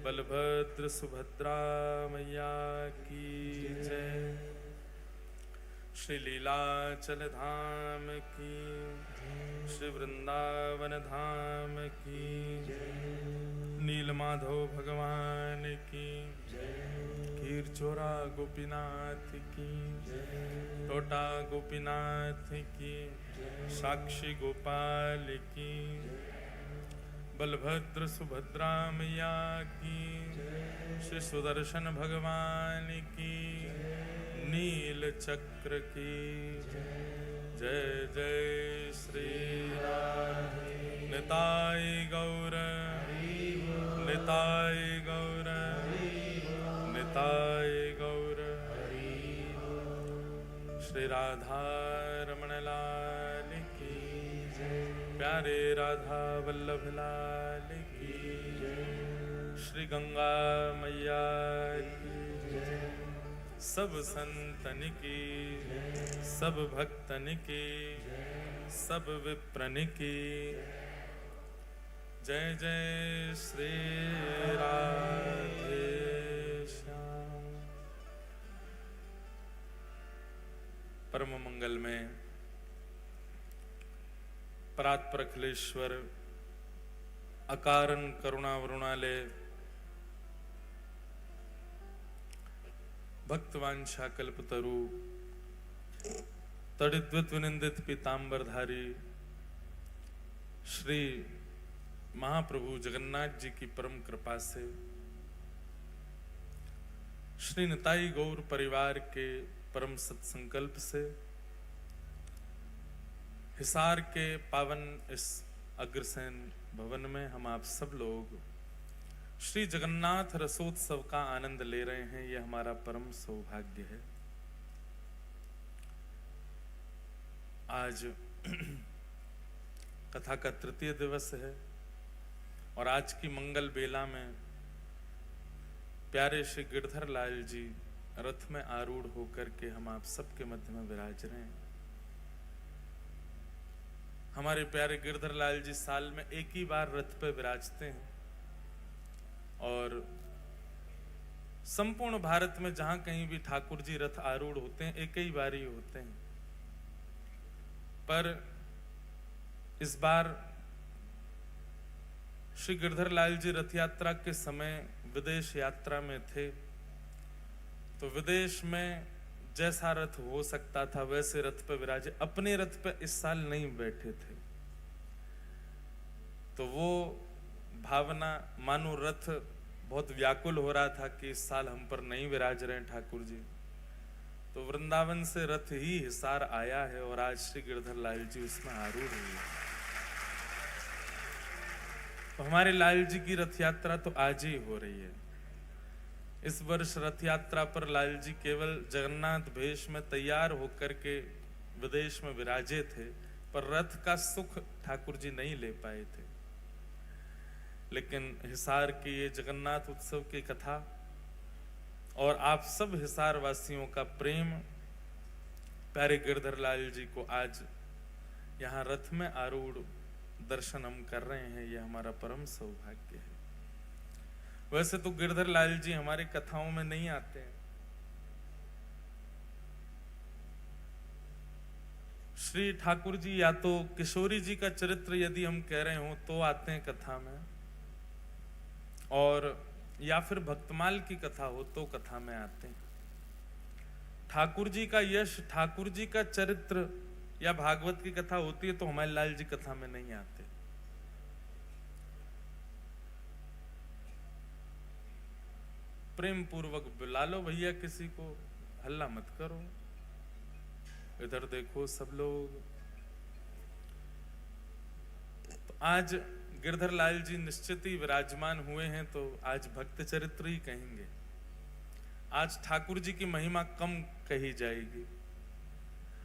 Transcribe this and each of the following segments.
बलभद्र सुभद्रा मैया की जय। श्री लीलाचल धाम की, श्री वृंदावन धाम की, नीलमाधव भगवान की, खीरचोरा गोपीनाथ की, टोटा गोपीनाथ की, साक्षी गोपाल की, बलभद्र सुभद्रा मैया की, श्री सुदर्शन भगवान की, नील चक्र की जय जय श्री राधे। निताय गौर निताय गौर निताय गौर। श्री राधा रमण लाल की जय। प्यारे राधा वल्लभ लाल की जय। श्री गंगा मैया की जय। सब संतन की, सब भक्तन की, सब विप्रन की जय जय श्री राधे श्याम। परम मंगल में परात्परखलेश्वर अकारण करुणा वरुणालय भक्तवांछा कल्पतरु तड़िद्वित विनिंदित पीतांबरधारी श्री महाप्रभु जगन्नाथ जी की परम कृपा से श्री निताई गौर परिवार के परम सत्संकल्प से हिसार के पावन इस अग्रसेन भवन में हम आप सब लोग श्री जगन्नाथ रसोत्सव का आनंद ले रहे हैं। यह हमारा परम सौभाग्य है। आज कथा का तृतीय दिवस है और आज की मंगल बेला में प्यारे श्री गिरधर लाल जी रथ में आरूढ़ होकर के हम आप सबके मध्य में विराज रहे हैं। हमारे प्यारे गिरधर लाल जी साल में एक ही बार रथ पे विराजते हैं और संपूर्ण भारत में जहां कहीं भी ठाकुर जी रथ आरूढ़ होते हैं एक ही बार ही होते हैं। पर इस बार श्री गिरधर लाल जी रथ यात्रा के समय विदेश यात्रा में थे, तो विदेश में जैसा रथ हो सकता था वैसे रथ पर विराजे। अपने रथ पर इस साल नहीं बैठे थे, तो वो भावना मानो रथ बहुत व्याकुल हो रहा था कि इस साल हम पर नहीं विराज रहे ठाकुर जी। तो वृंदावन से रथ ही हिसार आया है और आज श्री गिरधर लाल जी उसमें आरूढ़ हुए। तो हमारे लाल जी की रथ यात्रा तो आज ही हो रही है। इस वर्ष रथ यात्रा पर लाल जी केवल जगन्नाथ भेष में तैयार होकर के विदेश में विराजे थे, पर रथ का सुख ठाकुर जी नहीं ले पाए थे। लेकिन हिसार के ये जगन्नाथ उत्सव की कथा और आप सब हिसार वासियों का प्रेम प्यारे गिरधर लाल जी को आज यहाँ रथ में आरूढ़ दर्शन हम कर रहे हैं, यह हमारा परम सौभाग्य है। वैसे तो गिरधर लाल जी हमारी कथाओं में नहीं आते हैं। श्री ठाकुर जी या तो किशोरी जी का चरित्र यदि हम कह रहे हो तो आते हैं कथा में, और या फिर भक्तमाल की कथा हो तो कथा में आते हैं। ठाकुर जी का यश, ठाकुर जी का चरित्र या भागवत की कथा होती है तो हमारे लाल जी कथा में नहीं आते। प्रेम पूर्वक बुला लो भैया, किसी को हल्ला मत करो। इधर देखो सब लोग। तो आज गिरधर लाल जी निश्चित ही विराजमान हुए हैं, तो आज भक्त चरित्र ही कहेंगे। आज ठाकुर जी की महिमा कम कही जाएगी।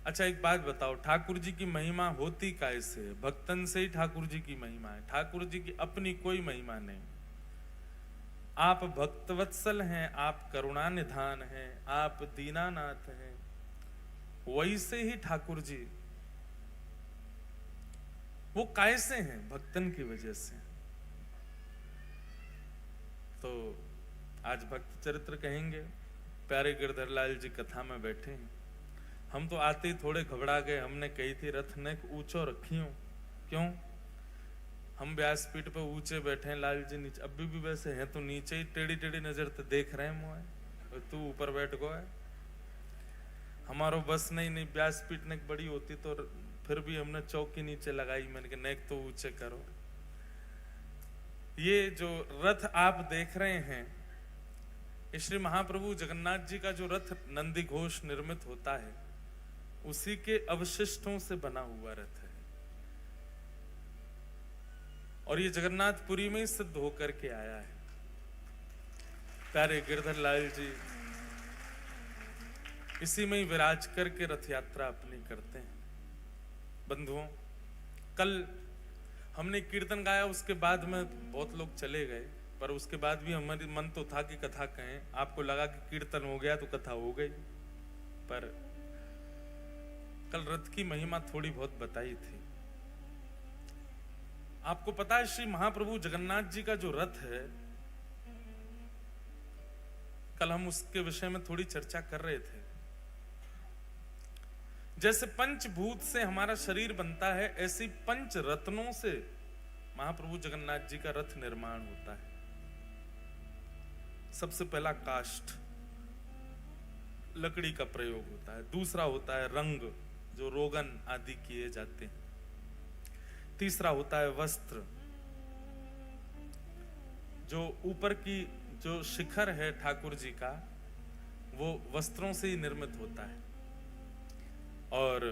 अच्छा एक बात बताओ, ठाकुर जी की महिमा होती कैसे है? भक्तन से ही ठाकुर जी की महिमा है। ठाकुर जी की अपनी कोई महिमा नहीं। आप भक्तवत्सल हैं, आप करुणा निधान हैं, आप दीनानाथ हैं। वैसे ही ठाकुर जी वो कैसे हैं? भक्तन की वजह से। तो आज भक्त चरित्र कहेंगे, प्यारे गिरधर लाल जी कथा में बैठे हैं। हम तो आते ही थोड़े घबरा गए, हमने कही थी रथ ने ऊंचो रखी हो, क्यों? हम व्यासपीठ पे ऊंचे बैठे हैं, लाल जी नीचे, अभी भी वैसे हैं तो नीचे ही टेढ़ी टेढ़ी नजर तो देख रहे हैं मुझे, तू ऊपर बैठ गो है। हमारो बस नहीं व्यासपीठ ने बड़ी होती तो फिर भी हमने चौकी नीचे लगाई, मैंने कहा नेक तो ऊंचे करो। ये जो रथ आप देख रहे हैं, श्री महाप्रभु जगन्नाथ जी का जो रथ नंदी घोष निर्मित होता है, उसी के अवशिष्टों से बना हुआ रथ है। और ये जगन्नाथपुरी में ही सिद्ध होकर के आया है। प्यारे गिरधर लाल जी इसी में ही विराज करके रथ यात्रा अपनी करते हैं। बंधुओं, कल हमने कीर्तन गाया, उसके बाद में बहुत लोग चले गए, पर उसके बाद भी हमारी मन तो था कि कथा कहें। आपको लगा कि कीर्तन हो गया तो कथा हो गई, पर कल रथ की महिमा थोड़ी बहुत बताई थी। आपको पता है श्री महाप्रभु जगन्नाथ जी का जो रथ है, कल हम उसके विषय में थोड़ी चर्चा कर रहे थे। जैसे पंचभूत से हमारा शरीर बनता है, ऐसी पंच रत्नों से महाप्रभु जगन्नाथ जी का रथ निर्माण होता है। सबसे पहला काष्ठ, लकड़ी का प्रयोग होता है। दूसरा होता है रंग, जो रोगन आदि किए जाते हैं। तीसरा होता है वस्त्र, जो ऊपर की जो शिखर है ठाकुर जी का, वो वस्त्रों से ही निर्मित होता है। और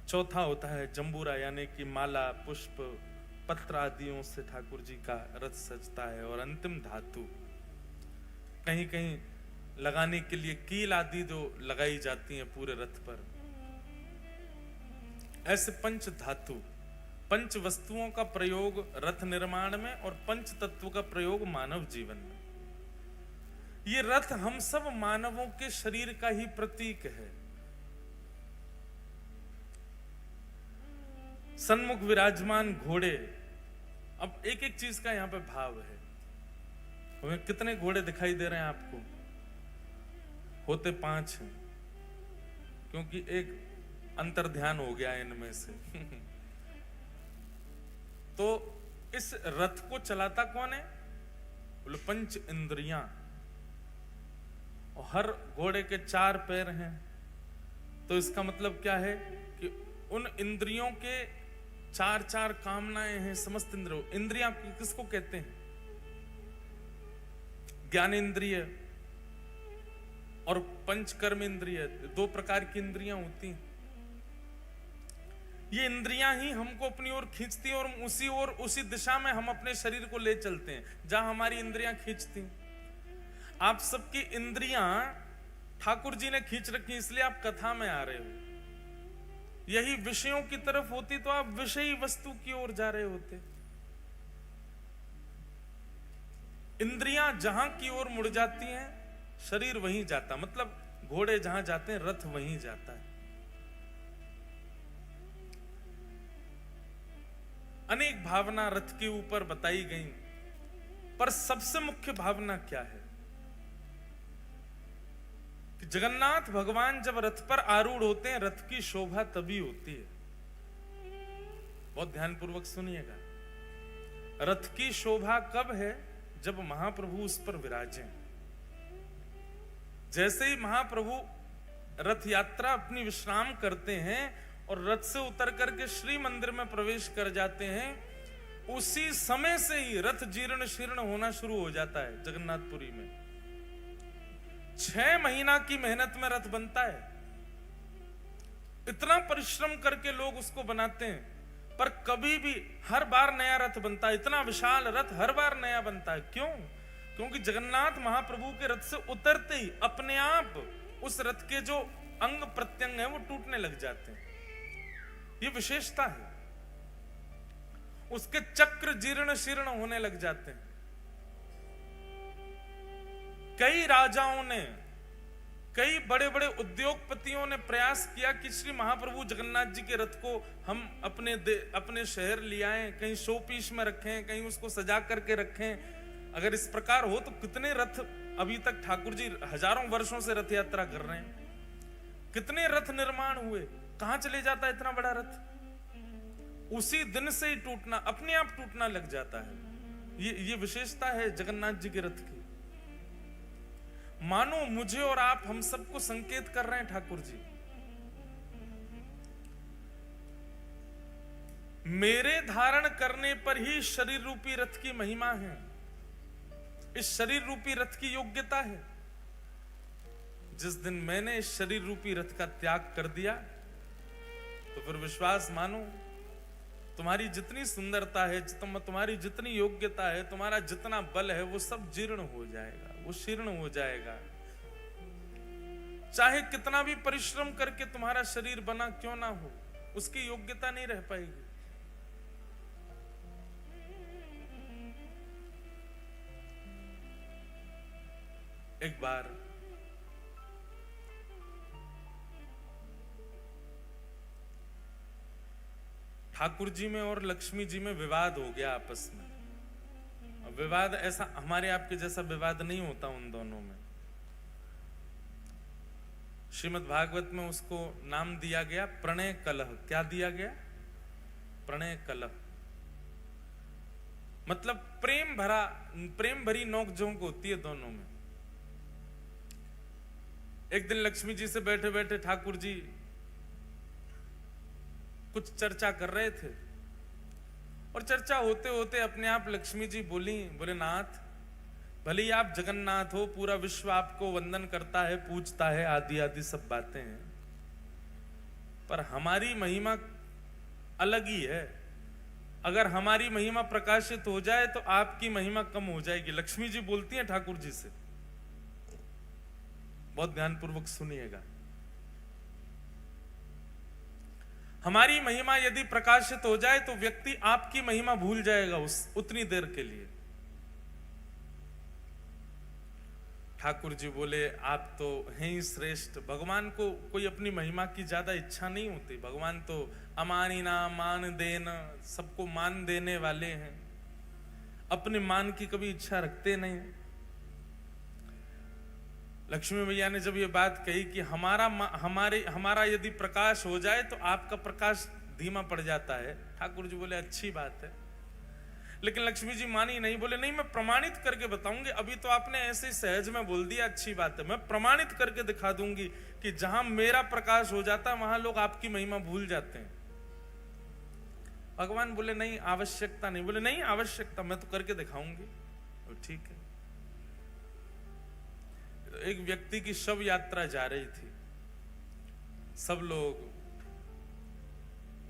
चौथा होता है जंबूरा, यानी कि माला, पुष्प, पत्र आदियों से ठाकुर जी का रथ सजता है। और अंतिम धातु, कहीं कहीं लगाने के लिए कील आदि जो लगाई जाती हैं पूरे रथ पर। ऐसे पंच धातु, पंच वस्तुओं का प्रयोग रथ निर्माण में और पंच तत्व का प्रयोग मानव जीवन में। ये रथ हम सब मानवों के शरीर का ही प्रतीक है। सन्मुख विराजमान घोड़े, अब एक एक चीज का यहां पे भाव है। हमें कितने घोड़े दिखाई दे रहे हैं आपको? होते 5 हैं, क्योंकि एक अंतर ध्यान हो गया इनमें से। तो इस रथ को चलाता कौन है? बोले पंच इंद्रियां। और हर घोड़े के 4 पैर हैं। तो इसका मतलब क्या है कि उन इंद्रियों के 4 कामनाएं हैं। समस्त इंद्रियां किसको कहते हैं? ज्ञान इंद्रिय और पंचकर्म इंद्रिय, 2 प्रकार की इंद्रियां होती हैं। ये इंद्रियां ही हमको अपनी ओर खींचती हैं और उसी दिशा में हम अपने शरीर को ले चलते हैं जहां हमारी इंद्रियां खींचती हैं। आप सबकी इंद्रियां ठाकुर जी ने खींच रखी, इसलिए आप कथा में आ रहे हो। यही विषयों की तरफ होती तो आप विषयी वस्तु की ओर जा रहे होते। इंद्रियां जहां की ओर मुड़ जाती हैं, शरीर वहीं जाता। मतलब घोड़े जहां जाते हैं, रथ वहीं जाता है। अनेक भावना रथ के ऊपर बताई गई, पर सबसे मुख्य भावना क्या है कि जगन्नाथ भगवान जब रथ पर आरूढ़ होते हैं, रथ की शोभा तभी होती है। बहुत ध्यानपूर्वक सुनिएगा। रथ की शोभा कब है? जब महाप्रभु उस पर विराजे। जैसे ही महाप्रभु रथ यात्रा अपनी विश्राम करते हैं और रथ से उतर करके श्री मंदिर में प्रवेश कर जाते हैं, उसी समय से ही रथ जीर्ण शीर्ण होना शुरू हो जाता है। जगन्नाथपुरी में 6 महीना की मेहनत में रथ बनता है। इतना परिश्रम करके लोग उसको बनाते हैं, पर कभी भी हर बार नया रथ बनता है। इतना विशाल रथ हर बार नया बनता है। क्यों? क्योंकि जगन्नाथ महाप्रभु के रथ से उतरते ही अपने आप उस रथ के जो अंग प्रत्यंग है वो टूटने लग जाते हैं। ये विशेषता है। उसके चक्र जीर्ण शीर्ण होने लग जाते हैं। कई राजाओं ने, कई बड़े बड़े उद्योगपतियों ने प्रयास किया कि श्री महाप्रभु जगन्नाथ जी के रथ को हम अपने शहर ले आएं, कहीं शो पीस में रखें, कहीं उसको सजा करके रखें। अगर इस प्रकार हो तो कितने रथ अभी तक ठाकुर जी हजारों वर्षों से रथ यात्रा कर रहे हैं, कितने रथ निर्माण हुए, कहां चले जाता है इतना बड़ा रथ? उसी दिन से ही टूटना, अपने आप टूटना लग जाता है। ये विशेषता है जगन्नाथ जी के रथ की। मानो मुझे और आप, हम सबको संकेत कर रहे हैं ठाकुर जी, मेरे धारण करने पर ही शरीर रूपी रथ की महिमा है, इस शरीर रूपी रथ की योग्यता है। जिस दिन मैंने इस शरीर रूपी रथ का त्याग कर दिया तो फिर विश्वास मानो, तुम्हारी जितनी सुंदरता है, तुम्हारी जितनी योग्यता है, तुम्हारा जितना बल है, वो सब जीर्ण हो जाएगा, वो शीर्ण हो जाएगा। चाहे कितना भी परिश्रम करके तुम्हारा शरीर बना क्यों ना हो, उसकी योग्यता नहीं रह पाएगी। एक बार ठाकुर जी में और लक्ष्मी जी में विवाद हो गया आपस में। विवाद ऐसा हमारे आपके जैसा विवाद नहीं होता उन दोनों में। श्रीमद् भागवत में उसको नाम दिया गया प्रणय कलह। क्या दिया गया? प्रणय कलह। मतलब प्रेम भरी नोकझोंक होती है दोनों में। एक दिन लक्ष्मी जी से बैठे बैठे ठाकुर जी कुछ चर्चा कर रहे थे और चर्चा होते होते अपने आप लक्ष्मी जी बोले नाथ, भले ही आप जगन्नाथ हो, पूरा विश्व आपको वंदन करता है, पूजता है, आदि आदि सब बातें हैं, पर हमारी महिमा अलग ही है। अगर हमारी महिमा प्रकाशित हो जाए तो आपकी महिमा कम हो जाएगी। लक्ष्मी जी बोलती हैं ठाकुर जी से, बहुत ध्यानपूर्वक सुनिएगा। हमारी महिमा यदि प्रकाशित हो जाए तो व्यक्ति आपकी महिमा भूल जाएगा उतनी देर के लिए। ठाकुर जी बोले आप तो हैं ही श्रेष्ठ। भगवान को कोई अपनी महिमा की ज्यादा इच्छा नहीं होती। भगवान तो अमानिना मान देना, सबको मान देने वाले हैं, अपने मान की कभी इच्छा रखते नहीं। लक्ष्मी मैया ने जब ये बात कही कि हमारा यदि प्रकाश हो जाए तो आपका प्रकाश धीमा पड़ जाता है, ठाकुर जी बोले अच्छी बात है। लेकिन लक्ष्मी जी मानी नहीं, बोले नहीं, मैं प्रमाणित करके बताऊंगी। अभी तो आपने ऐसे सहज में बोल दिया अच्छी बात है, मैं प्रमाणित करके दिखा दूंगी कि जहां मेरा प्रकाश हो जाता है वहां लोग आपकी महिमा भूल जाते हैं। भगवान बोले नहीं, आवश्यकता नहीं। बोले नहीं आवश्यकता, मैं तो करके दिखाऊंगी। ठीक है। एक व्यक्ति की शव यात्रा जा रही थी। सब लोग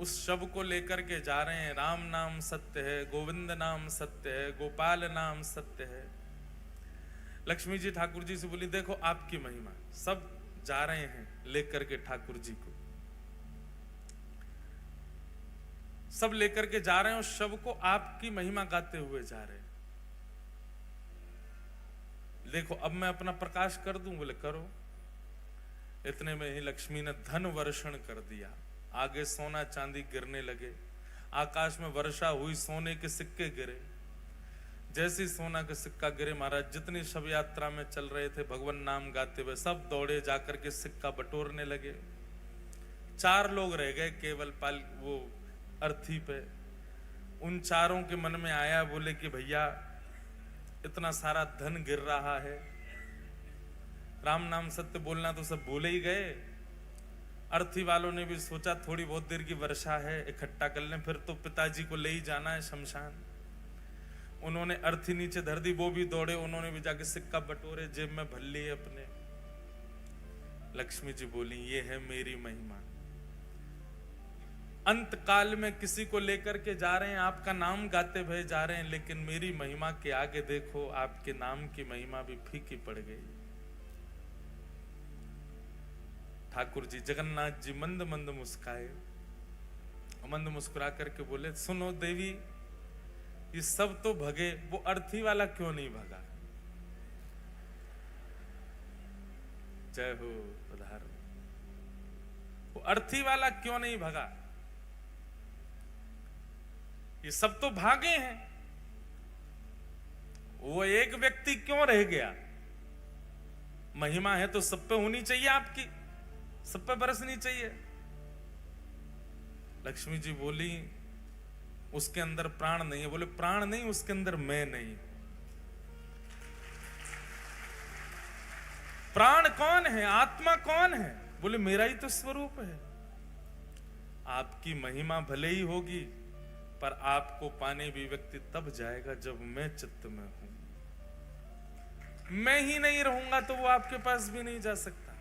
उस शव को लेकर के जा रहे हैं। राम नाम सत्य है, गोविंद नाम सत्य है, गोपाल नाम सत्य है। लक्ष्मी जी ठाकुर जी से बोली देखो आपकी महिमा। सब जा रहे हैं लेकर के ठाकुर जी को, सब लेकर के जा रहे हैं उस शव को, आपकी महिमा गाते हुए जा रहे हैं। देखो अब मैं अपना प्रकाश कर दूं। बोले करो। इतने में ही लक्ष्मी ने धन वर्षण कर दिया। आगे सोना चांदी गिरने लगे, आकाश में वर्षा हुई, सोने के सिक्के गिरे। जैसे सोना के सिक्का गिरे, महाराज जितनी शव यात्रा में चल रहे थे भगवान नाम गाते हुए, सब दौड़े जाकर के सिक्का बटोरने लगे। 4 लोग रह गए केवल वो अर्थी पे। उन चारों के मन में आया, बोले कि भैया इतना सारा धन गिर रहा है, राम नाम सत्य बोलना तो सब बोले ही गए। अर्थी वालों ने भी सोचा थोड़ी बहुत देर की वर्षा है, इकट्ठा कर लें, फिर तो पिताजी को ले ही जाना है शमशान। उन्होंने अर्थी नीचे धर दी, वो भी दौड़े, उन्होंने भी जाके सिक्का बटोरे, जेब में भर लिए अपने। लक्ष्मी जी बोली ये है मेरी महिमा। अंत काल में किसी को लेकर के जा रहे हैं, आपका नाम गाते भय जा रहे हैं, लेकिन मेरी महिमा के आगे देखो आपके नाम की महिमा भी फीकी पड़ गई। ठाकुर जी जगन्नाथ जी मंद मंद मुस्काए, मंद मुस्कुरा करके बोले सुनो देवी, ये सब तो भगे, वो अर्थी वाला क्यों नहीं भगा? जय हो पधारो। वो अर्थी वाला क्यों नहीं भगा? ये सब तो भागे हैं। वो एक व्यक्ति क्यों रह गया? महिमा है तो सब पे होनी चाहिए, आपकी सब पे बरसनी चाहिए। लक्ष्मी जी बोली उसके अंदर प्राण नहीं है। बोले प्राण नहीं, उसके अंदर मैं नहीं। प्राण कौन है? आत्मा कौन है? बोले मेरा ही तो स्वरूप है। आपकी महिमा भले ही होगी, पर आपको पाने भी व्यक्ति तब जाएगा जब मैं चित्त में हूं। मैं ही नहीं रहूंगा तो वो आपके पास भी नहीं जा सकता।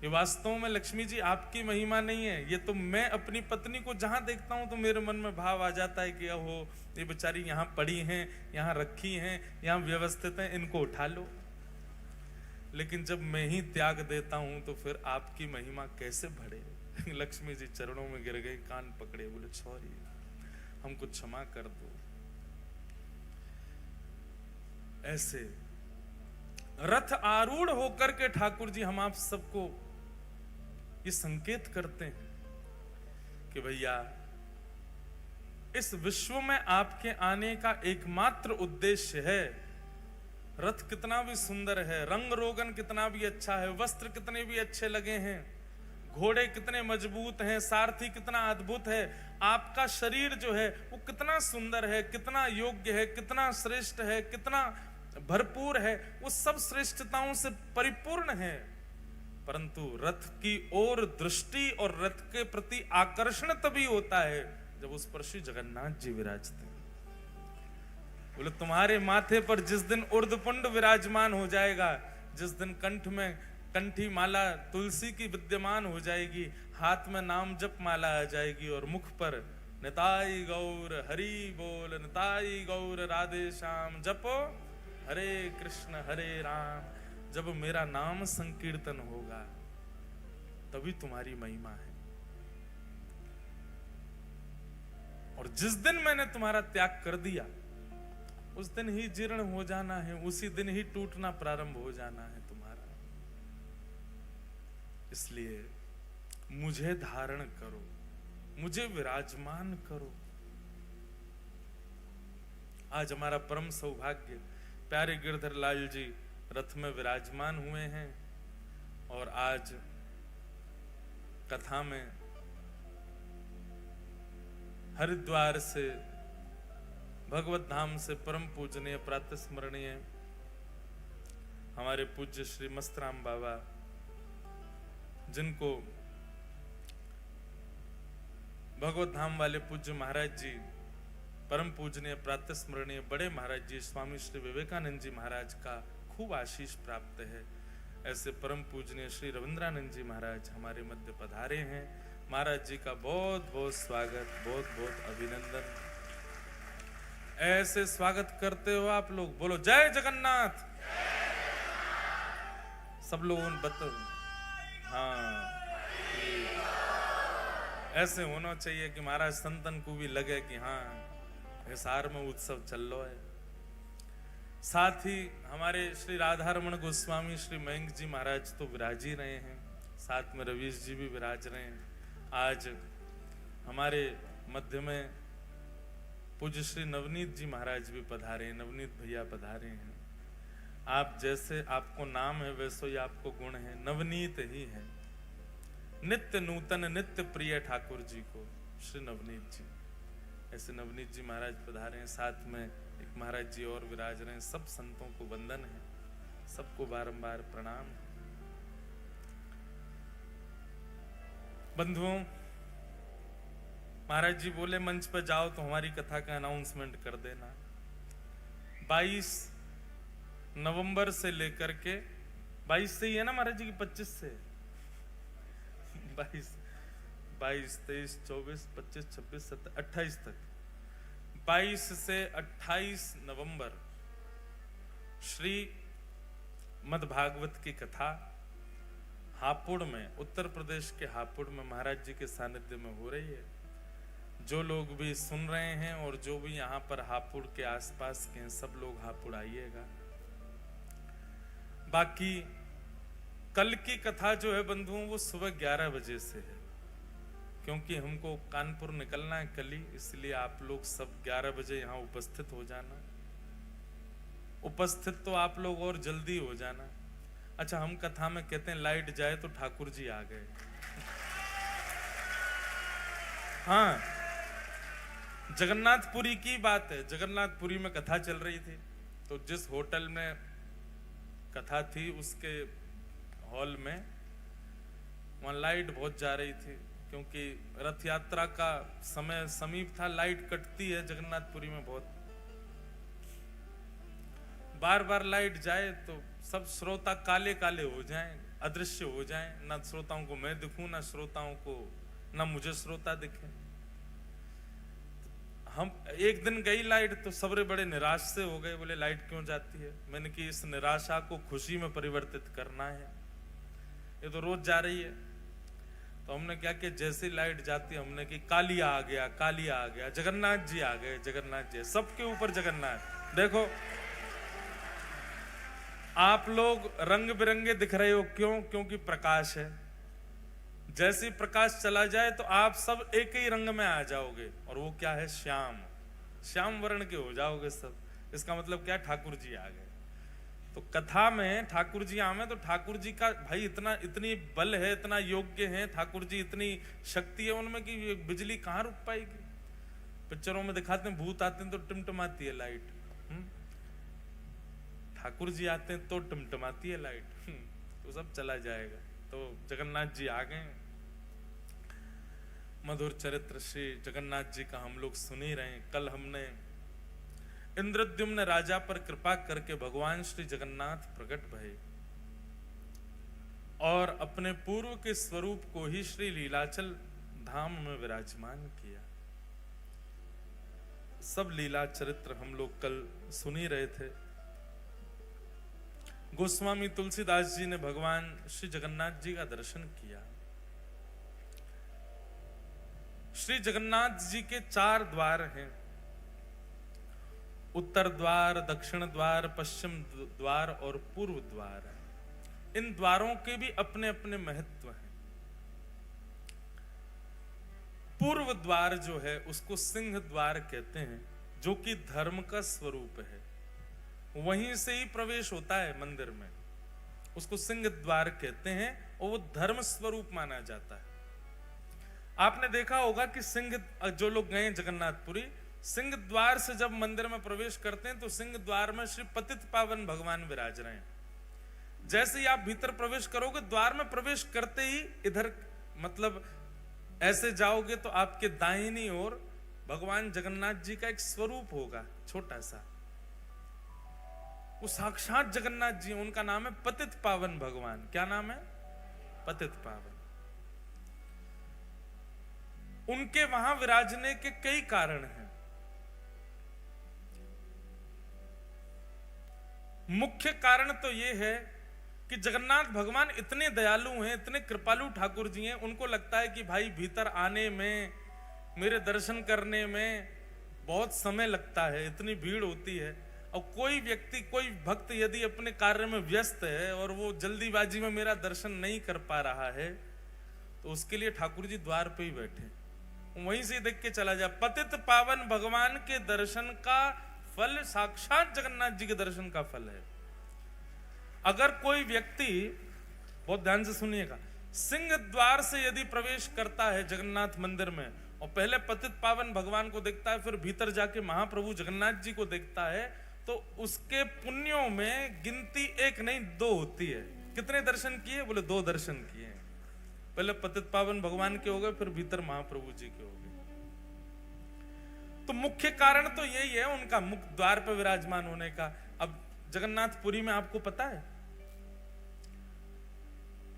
ये वास्तव में लक्ष्मी जी आपकी महिमा नहीं है। ये तो मैं अपनी पत्नी को जहां देखता हूं तो मेरे मन में भाव आ जाता है कि अहो ये बेचारी यहां पड़ी हैं, यहां रखी हैं, यहां व्यवस्थित हैं, इनको उठा लो। लेकिन जब मैं ही त्याग देता हूं तो फिर आपकी महिमा कैसे बढ़े? लक्ष्मी जी चरणों में गिर गई, कान पकड़े, बोले सॉरी, हमको क्षमा कर दो। ऐसे रथ आरूढ़ होकर के ठाकुर जी हम आप सबको ये संकेत करते हैं कि भैया इस विश्व में आपके आने का एकमात्र उद्देश्य है। रथ कितना भी सुंदर है, रंग रोगन कितना भी अच्छा है, वस्त्र कितने भी अच्छे लगे हैं, घोड़े कितने मजबूत हैं, सारथी कितना अद्भुत है, आपका शरीर जो है वो कितना सुंदर है, कितना योग्य है, कितना श्रेष्ठ है, कितना भरपूर है, वो सब श्रेष्ठताओं से परिपूर्ण है। परंतु रथ की ओर दृष्टि और रथ के प्रति आकर्षण तभी होता है जब उस पर श्री जगन्नाथ जी विराजते हैं। बोले तुम्हारे माथे पर जिस दिन उर्ध्वपुंड विराजमान हो जाएगा, जिस दिन कंठ में कंठी माला तुलसी की विद्यमान हो जाएगी, हाथ में नाम जप माला आ जाएगी और मुख पर निताई गौर हरि बोल, निताई गौर राधे श्याम जपो हरे कृष्ण हरे राम, जब मेरा नाम संकीर्तन होगा तभी तुम्हारी महिमा है। और जिस दिन मैंने तुम्हारा त्याग कर दिया उस दिन ही जीर्ण हो जाना है, उसी दिन ही टूटना प्रारंभ हो जाना है तुम्हारा। इसलिए मुझे धारण करो, मुझे विराजमान करो। आज हमारा परम सौभाग्य प्यारे गिरधर लाल जी रथ में विराजमान हुए हैं और आज कथा में हरिद्वार से भगवत धाम से परम पूजनीय प्रातः स्मरणीय हमारे पूज्य श्री मस्तराम बाबा, जिनको भगवत धाम वाले पूज्य महाराज जी, परम पूजनीय प्रातः स्मरणीय बड़े महाराज जी स्वामी श्री विवेकानंद जी महाराज का खूब आशीष प्राप्त है। ऐसे परम पूजनीय श्री रविंद्रानंद जी महाराज हमारे मध्य पधारे हैं। महाराज जी का बहुत बहुत स्वागत, बहुत बहुत अभिनंदन। ऐसे स्वागत करते हो आप लोग, बोलो जय जगन्नाथ। सब लोगों ने बताओ, हाँ ऐसे होना चाहिए कि महाराज संतन को भी लगे कि हाँ हिसार में उत्सव चल रहा है। साथ ही हमारे श्री राधारमण गोस्वामी श्री मयंक जी महाराज तो विराज ही रहे हैं, साथ में रवीश जी भी विराज रहे हैं। आज हमारे मध्य में पूज्य श्री नवनीत जी महाराज भी पधारे हैं, नवनीत भैया पधारे हैं। आप जैसे आपको नाम है वैसे ही आपको गुण है, नवनीत ही है, नित्य नूतन नित्य प्रिय ठाकुर जी को श्री नवनीत जी। ऐसे नवनीत जी महाराज पधारे हैं, साथ में एक महाराज जी और विराज रहे हैं। सब संतों को वंदन है, सबको बारंबार प्रणाम। बंधुओं, महाराज जी बोले मंच पर जाओ तो हमारी कथा का अनाउंसमेंट कर देना। 22 नवंबर से लेकर के 22 से ही है ना महाराज जी की 25 से 22, 23, 24, 25, 26, 27, 28 तक, 22 से 28 नवंबर श्री मद्भागवत की कथा हापुड़ में, उत्तर प्रदेश के हापुड़ में महाराज जी के सानिध्य में हो रही है। जो लोग भी सुन रहे हैं और जो भी यहाँ पर हापुड़ के आसपास के हैं, सब लोग हापुड़ आइएगा। बाकी कल की कथा जो है बंधुओं वो सुबह 11 बजे से है, क्योंकि हमको कानपुर निकलना है कल ही, इसलिए आप लोग सब 11 बजे यहाँ उपस्थित हो जाना। उपस्थित तो आप लोग और जल्दी हो जाना। अच्छा, हम कथा में कहते हैं लाइट जाए तो ठाकुर जी आ गए। हाँ, जगन्नाथपुरी की बात है। जगन्नाथपुरी में कथा चल रही थी, तो जिस होटल में कथा थी उसके हॉल में वहां लाइट बहुत जा रही थी, क्योंकि रथ यात्रा का समय समीप था। लाइट कटती है जगन्नाथपुरी में बहुत, बार बार लाइट जाए तो सब श्रोता काले काले हो जाएं, अदृश्य हो जाएं, ना श्रोताओं को मैं दिखूं, ना श्रोताओं को, ना मुझे श्रोता दिखे। हम एक दिन गई लाइट तो सबरे बड़े निराश से हो गए, बोले लाइट क्यों जाती है? मैंने कि इस निराशा को खुशी में परिवर्तित करना है, ये तो रोज जा रही है। तो हमने क्या किया, जैसे लाइट जाती है हमने कि कालिया आ गया, कालिया आ गया, जगन्नाथ जी आ गए, जगन्नाथ जी। सबके ऊपर जगन्नाथ। देखो आप लोग रंग बिरंगे दिख रहे हो, क्यों? क्योंकि प्रकाश है। जैसे प्रकाश चला जाए तो आप सब एक ही रंग में आ जाओगे, और वो क्या है? श्याम, श्याम वर्ण के हो जाओगे सब। इसका मतलब क्या? ठाकुर जी आ गए। तो कथा में ठाकुर जी आवे तो ठाकुर जी का भाई इतनी बल है, इतना योग्य है ठाकुर जी, इतनी शक्ति है उनमें कि बिजली कहाँ रुक पाएगी। पिक्चरों में दिखाते हैं भूत आते हैं तो टिमटिमाती है लाइट, ठाकुर जी आते हैं तो टिमटिमाती है लाइट, तो सब चला जाएगा। तो जगन्नाथ जी आ गए। मधुर चरित्र श्री जगन्नाथ जी का हम लोग सुन ही रहे हैं। कल हमने इंद्रद्युम्न राजा पर कृपा करके भगवान श्री जगन्नाथ प्रकट भये और अपने पूर्व के स्वरूप को ही श्री लीलाचल धाम में विराजमान किया। सब लीला चरित्र हम लोग कल सुन ही रहे थे। गोस्वामी तुलसीदास जी ने भगवान श्री जगन्नाथ जी का दर्शन किया। श्री जगन्नाथ जी के 4 द्वार हैं, उत्तर द्वार, दक्षिण द्वार, पश्चिम द्वार और पूर्व द्वार है। इन द्वारों के भी अपने अपने महत्व हैं। पूर्व द्वार जो है उसको सिंह द्वार कहते हैं, जो कि धर्म का स्वरूप है। वहीं से ही प्रवेश होता है मंदिर में, उसको सिंह द्वार कहते हैं और वो धर्म स्वरूप माना जाता है। आपने देखा होगा कि सिंह, जो लोग गए जगन्नाथपुरी, सिंह द्वार से जब मंदिर में प्रवेश करते हैं तो सिंह द्वार में श्री पतित पावन भगवान विराज रहे हैं। जैसे ही आप भीतर प्रवेश करोगे, द्वार में प्रवेश करते ही इधर मतलब ऐसे जाओगे तो आपके दाहिनी ओर भगवान जगन्नाथ जी का एक स्वरूप होगा, छोटा सा। वो साक्षात जगन्नाथ जी, उनका नाम है पतित पावन भगवान। क्या नाम है? पतित पावन। उनके वहां विराजने के कई कारण हैं। मुख्य कारण तो यह है कि जगन्नाथ भगवान इतने दयालु हैं, इतने कृपालु ठाकुर जी हैं। उनको लगता है कि भाई भीतर आने में, मेरे दर्शन करने में बहुत समय लगता है, इतनी भीड़ होती है। और कोई व्यक्ति, कोई भक्त यदि अपने कार्य में व्यस्त है और वो जल्दीबाजी में मेरा दर्शन नहीं कर पा रहा है, तो उसके लिए ठाकुर जी द्वार पे ही बैठे, वहीं से देख के चला जाए। पतित पावन भगवान के दर्शन का फल साक्षात जगन्नाथ जी के दर्शन का फल है। अगर कोई व्यक्ति, बहुत ध्यान से सुनिएगा, सिंह द्वार से यदि प्रवेश करता है जगन्नाथ मंदिर में और पहले पतित पावन भगवान को देखता है, फिर भीतर जाके महाप्रभु जगन्नाथ जी को देखता है, तो उसके पुण्यों में गिनती 1 नहीं 2 होती है। कितने दर्शन किए? बोले 2 दर्शन किए। पहले पतित पावन भगवान के हो गए, फिर भीतर महाप्रभु जी के हो गए। तो मुख्य कारण तो यही है उनका मुख्य द्वार पर विराजमान होने का। अब जगन्नाथपुरी में आपको पता है,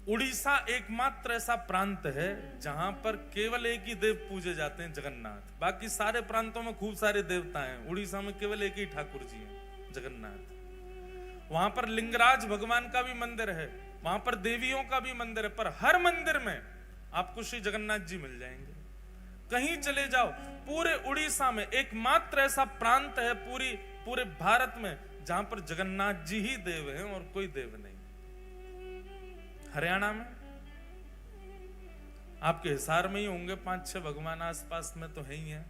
उड़ीसा एकमात्र ऐसा प्रांत है जहां पर केवल एक ही देव पूजे जाते हैं, जगन्नाथ। बाकी सारे प्रांतों में खूब सारे देवता हैं, उड़ीसा में केवल एक ही ठाकुर जी हैं, जगन्नाथ। वहां पर लिंगराज भगवान का भी मंदिर है, वहां पर देवियों का भी मंदिर है, पर हर मंदिर में आपको श्री जगन्नाथ जी मिल जाएंगे। कहीं चले जाओ, पूरे उड़ीसा में एकमात्र ऐसा प्रांत है पूरे भारत में जहां पर जगन्नाथ जी ही देव हैं और कोई देव नहीं। हरियाणा में आपके हिसार में ही होंगे 5-6 भगवान, आसपास में तो है ही है।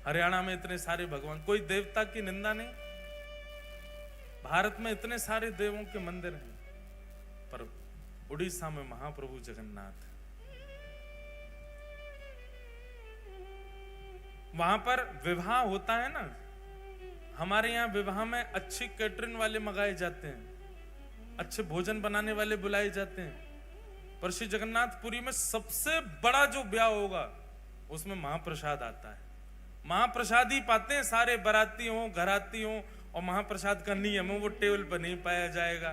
हरियाणा में इतने सारे भगवान, कोई देवता की निंदा नहीं। भारत में इतने सारे देवों के मंदिर हैं, पर उड़ीसा में महाप्रभु जगन्नाथ, वहां पर विवाह होता है ना, हमारे यहाँ विवाह में अच्छी कैटरिंग वाले मंगाए जाते हैं, अच्छे भोजन बनाने वाले बुलाए जाते हैं, पर श्री जगन्नाथपुरी में सबसे बड़ा जो ब्याह होगा उसमें महाप्रसाद आता है। महाप्रसाद ही पाते हैं सारे, बाराती हो घराती हो, और महाप्रसाद का नियम है वो टेबल पर नहीं पाया जाएगा,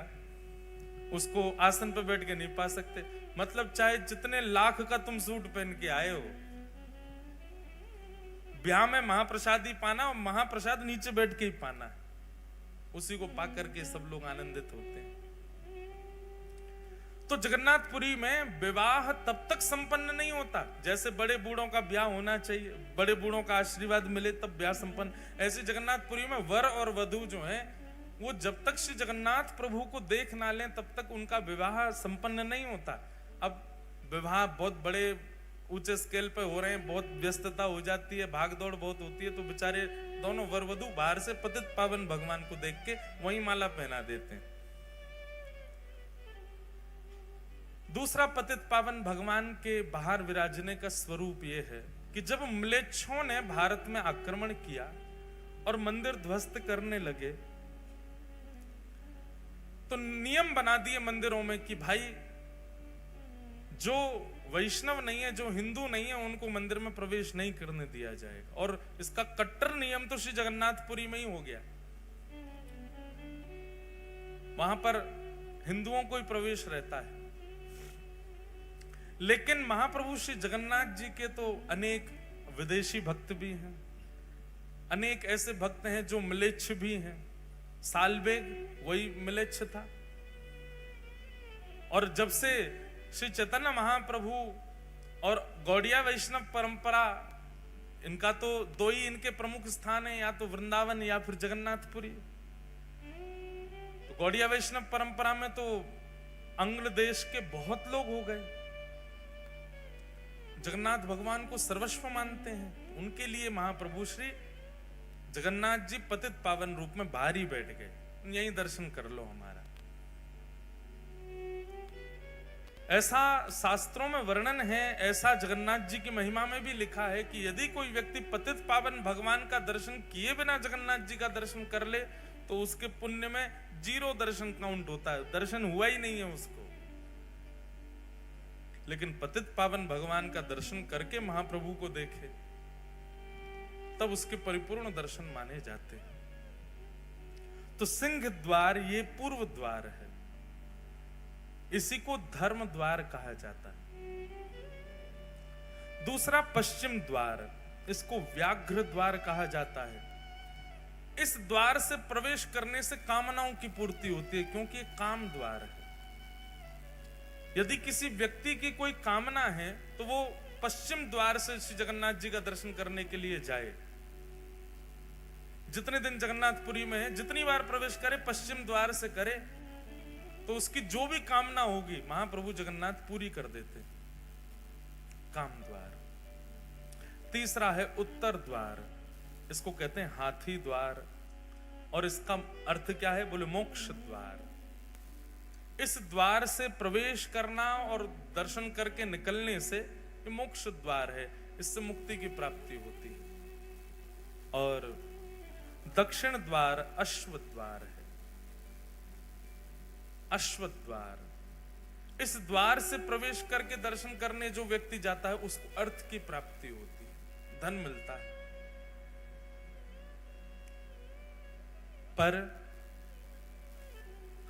उसको आसन पर बैठ के नहीं पा सकते। मतलब चाहे जितने लाख का तुम सूट पहन के आए हो, ब्याह में महाप्रसाद ही पाना, और महाप्रसाद नीचे बैठ के ही पाना है, उसी को पा करके सब लोग आनंदित होते हैं। तो जगन्नाथपुरी में विवाह तब तक संपन्न नहीं होता जैसे बड़े बूढ़ों का ब्याह होना चाहिए, बड़े बूढ़ों का आशीर्वाद मिले तब ब्याह संपन्न। ऐसे जगन्नाथपुरी में वर और वधू जो है वो जब तक श्री जगन्नाथ प्रभु को देख ना लें तब तक उनका विवाह संपन्न नहीं होता। अब विवाह बहुत बड़े ऊंचे स्केल पे हो रहे हैं, बहुत व्यस्तता हो जाती है, भागदौड़ बहुत होती है, तो बेचारे दोनों वर वधू बाहर से पतित पावन भगवान को देख के वहीं माला पहना देते हैं। दूसरा पतित पावन भगवान के बाहर विराजने का स्वरूप यह है कि जब म्लेच्छों ने भारत में आक्रमण किया और मंदिर ध्वस्त करने लगे, तो नियम बना दिए मंदिरों में कि भाई जो वैष्णव नहीं है, जो हिंदू नहीं है, उनको मंदिर में प्रवेश नहीं करने दिया जाएगा। और इसका कट्टर नियम तो श्री जगन्नाथपुरी में ही हो गया, वहां पर हिंदुओं को ही प्रवेश रहता है। लेकिन महाप्रभु श्री जगन्नाथ जी के तो अनेक विदेशी भक्त भी हैं, अनेक ऐसे भक्त हैं जो म्लेच्छ भी हैं। सालबेग वही म्लेच्छ था, और जब से श्री चैतन्य महाप्रभु और गौड़िया वैष्णव परंपरा, इनका तो दो ही इनके प्रमुख स्थान है, या तो वृंदावन या फिर जगन्नाथपुरी। तो गौड़िया वैष्णव परंपरा में तो अंग्ल देश के बहुत लोग हो गए, जगन्नाथ भगवान को सर्वस्व मानते हैं। उनके लिए महाप्रभु श्री जगन्नाथ जी पतित पावन रूप में बाहर ही बैठ गए, यहीं दर्शन कर लो हमारा। ऐसा शास्त्रों में वर्णन है, ऐसा जगन्नाथ जी की महिमा में भी लिखा है कि यदि कोई व्यक्ति पतित पावन भगवान का दर्शन किए बिना जगन्नाथ जी का दर्शन कर ले तो उसके पुण्य में 0 दर्शन काउंट होता है, दर्शन हुआ ही नहीं है उसको। लेकिन पतित पावन भगवान का दर्शन करके महाप्रभु को देखे तब उसके परिपूर्ण दर्शन माने जाते हैं। तो सिंह द्वार ये पूर्व द्वार है, इसी को धर्म द्वार कहा जाता है। दूसरा पश्चिम द्वार, इसको व्याघ्र द्वार कहा जाता है। इस द्वार से प्रवेश करने से कामनाओं की पूर्ति होती है, क्योंकि ये काम द्वार है। यदि किसी व्यक्ति की कोई कामना है तो वो पश्चिम द्वार से श्री जगन्नाथ जी का दर्शन करने के लिए जाए। जितने दिन जगन्नाथपुरी में है, जितनी बार प्रवेश करे पश्चिम द्वार से करे, तो उसकी जो भी कामना होगी महाप्रभु जगन्नाथ पूरी कर देते। काम द्वार। तीसरा है उत्तर द्वार, इसको कहते हैं हाथी द्वार, और इसका अर्थ क्या है? बोले मोक्ष द्वार। इस द्वार से प्रवेश करना और दर्शन करके निकलने से ये मोक्ष द्वार है, इससे मुक्ति की प्राप्ति होती है। और दक्षिण द्वार अश्व द्वार है। अश्व द्वार, इस द्वार से प्रवेश करके दर्शन करने जो व्यक्ति जाता है उसको अर्थ की प्राप्ति होती है, धन मिलता है। पर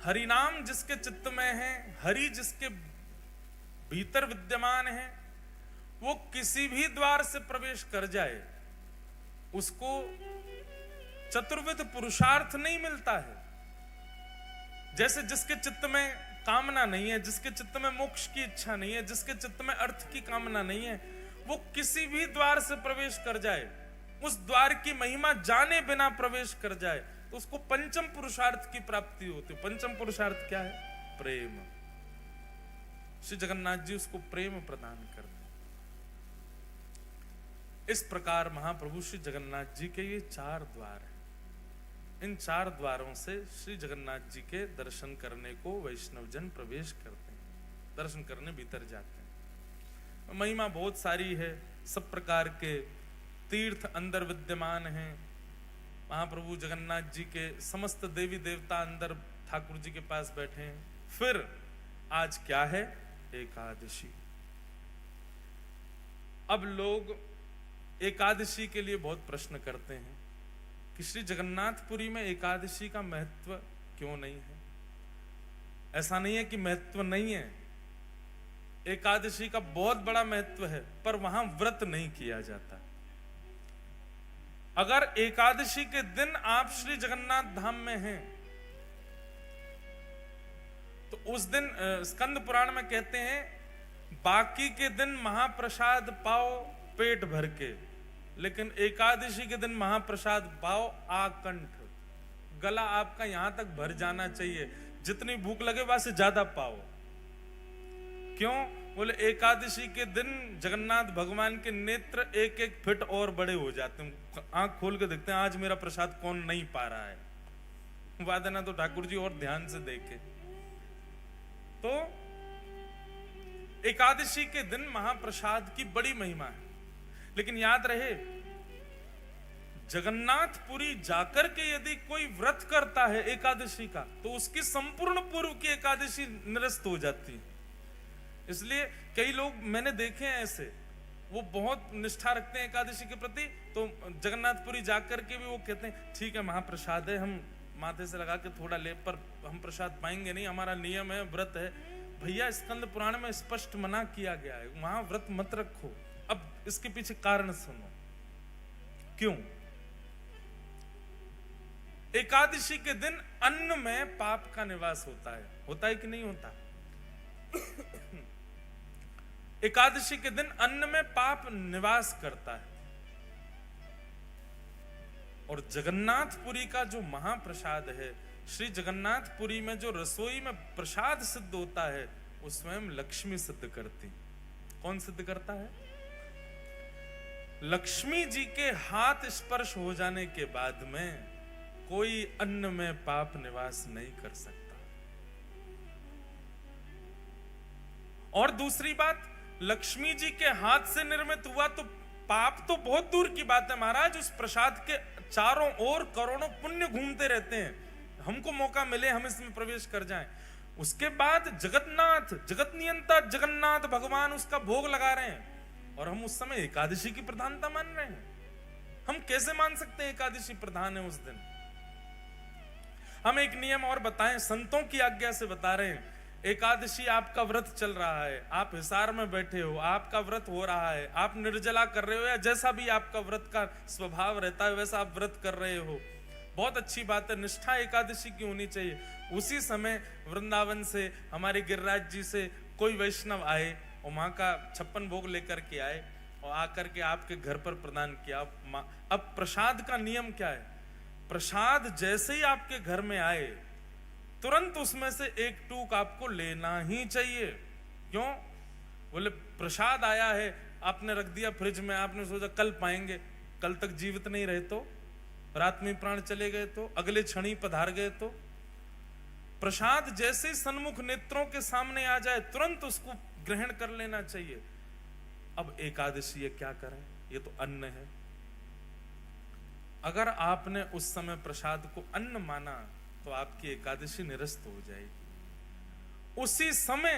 हरि नाम जिसके चित्त में है, हरि जिसके भीतर विद्यमान है, वो किसी भी द्वार से प्रवेश कर जाए उसको चतुर्विध पुरुषार्थ नहीं मिलता है। जैसे जिसके चित्त में कामना नहीं है, जिसके चित्त में मोक्ष की इच्छा नहीं है, जिसके चित्त में अर्थ की कामना नहीं है, वो किसी भी द्वार से प्रवेश कर जाए, उस द्वार की महिमा जाने बिना प्रवेश कर जाए, तो उसको पंचम पुरुषार्थ की प्राप्ति होती है। पंचम पुरुषार्थ क्या है? प्रेम। श्री जगन्नाथ जी उसको प्रेम प्रदान करते। इस प्रकार महाप्रभु श्री जगन्नाथ जी के ये 4 द्वार हैं। इन 4 द्वारों से श्री जगन्नाथ जी के दर्शन करने को वैष्णवजन प्रवेश करते हैं, दर्शन करने भीतर जाते हैं। महिमा बहुत सारी है, सब प्रकार के तीर्थ अंदर विद्यमान हैं। महाप्रभु जगन्नाथ जी के समस्त देवी देवता अंदर ठाकुर जी के पास बैठे हैं। फिर आज क्या है? एकादशी। अब लोग एकादशी के लिए बहुत प्रश्न करते हैं कि श्री जगन्नाथपुरी में एकादशी का महत्व क्यों नहीं है? ऐसा नहीं है कि महत्व नहीं है, एकादशी का बहुत बड़ा महत्व है, पर वहां व्रत नहीं किया जाता। अगर एकादशी के दिन आप श्री जगन्नाथ धाम में हैं तो उस दिन स्कंद पुराण में कहते हैं बाकी के दिन महाप्रसाद पाओ पेट भर के, लेकिन एकादशी के दिन महाप्रसाद पाओ आकंठ। गला आपका यहां तक भर जाना चाहिए, जितनी भूख लगे वहां से ज्यादा पाओ। क्यों? बोले एकादशी के दिन जगन्नाथ भगवान के नेत्र 1-1 फीट और बड़े हो जाते हैं। आंख खोल के देखते हैं आज मेरा प्रसाद कौन नहीं पा रहा है। वादना तो ठाकुर जी और ध्यान से देखे। तो एकादशी के दिन महाप्रसाद की बड़ी महिमा है। लेकिन याद रहे, जगन्नाथपुरी जाकर के यदि कोई व्रत करता है एकादशी का तो उसकी संपूर्ण पूर्व की एकादशी निरस्त हो जाती है। इसलिए कई लोग मैंने देखे हैं ऐसे, वो बहुत निष्ठा रखते हैं एकादशी के प्रति, तो जगन्नाथपुरी जाकर के भी वो कहते हैं ठीक है महाप्रसाद है, हम माथे से लगा के थोड़ा ले, पर हम प्रसाद पाएंगे नहीं, हमारा नियम है, व्रत है। भैया स्कंद पुराण में स्पष्ट मना किया गया है, वहां व्रत मत रखो। अब इसके पीछे कारण सुनो क्यों। एकादशी के दिन अन्न में पाप का निवास होता है कि नहीं होता? एकादशी के दिन अन्न में पाप निवास करता है। और जगन्नाथपुरी का जो महाप्रसाद है, श्री जगन्नाथपुरी में जो रसोई में प्रसाद सिद्ध होता है वो स्वयं लक्ष्मी सिद्ध करती। कौन सिद्ध करता है? लक्ष्मी जी के हाथ स्पर्श हो जाने के बाद में कोई अन्न में पाप निवास नहीं कर सकता। और दूसरी बात, लक्ष्मी जी के हाथ से निर्मित हुआ तो पाप तो बहुत दूर की बात है महाराज, उस प्रसाद के चारों ओर करोड़ों पुण्य घूमते रहते हैं। हमको मौका मिले हम इसमें प्रवेश कर जाएं। उसके बाद जगन्नाथ, जगत नियंता जगन्नाथ भगवान उसका भोग लगा रहे हैं और हम उस समय एकादशी की प्रधानता मान रहे हैं। हम कैसे मान सकते हैं एकादशी प्रधान है उस दिन? हम एक नियम और बताएं, संतों की आज्ञा से बता रहे हैं। एकादशी आपका व्रत चल रहा है, आप हिसार में बैठे हो, आपका व्रत हो रहा है, आप निर्जला कर रहे हो या जैसा भी आपका व्रत का स्वभाव रहता है वैसा आप व्रत कर रहे हो, बहुत अच्छी बात है, निष्ठा एकादशी की होनी चाहिए। उसी समय वृंदावन से हमारे गिरिराज जी से कोई वैष्णव आए और वहां का 56 भोग लेकर के आए और आकर के आपके घर पर प्रदान किया। अब प्रसाद का नियम क्या है? प्रसाद जैसे ही आपके घर में आए तुरंत उसमें से एक टूक आपको लेना ही चाहिए। क्यों? बोले प्रसाद आया है, आपने रख दिया फ्रिज में, आपने सोचा कल पाएंगे, कल तक जीवित नहीं रहे तो, रात में प्राण चले गए तो, अगले क्षण ही पधार गए तो। प्रसाद जैसे ही सन्मुख नेत्रों के सामने आ जाए तुरंत उसको ग्रहण कर लेना चाहिए। अब एकादशी क्या करें? ये तो अन्न है। अगर आपने उस समय प्रसाद को अन्न माना तो आपकी एकादशी निरस्त हो जाएगी। उसी समय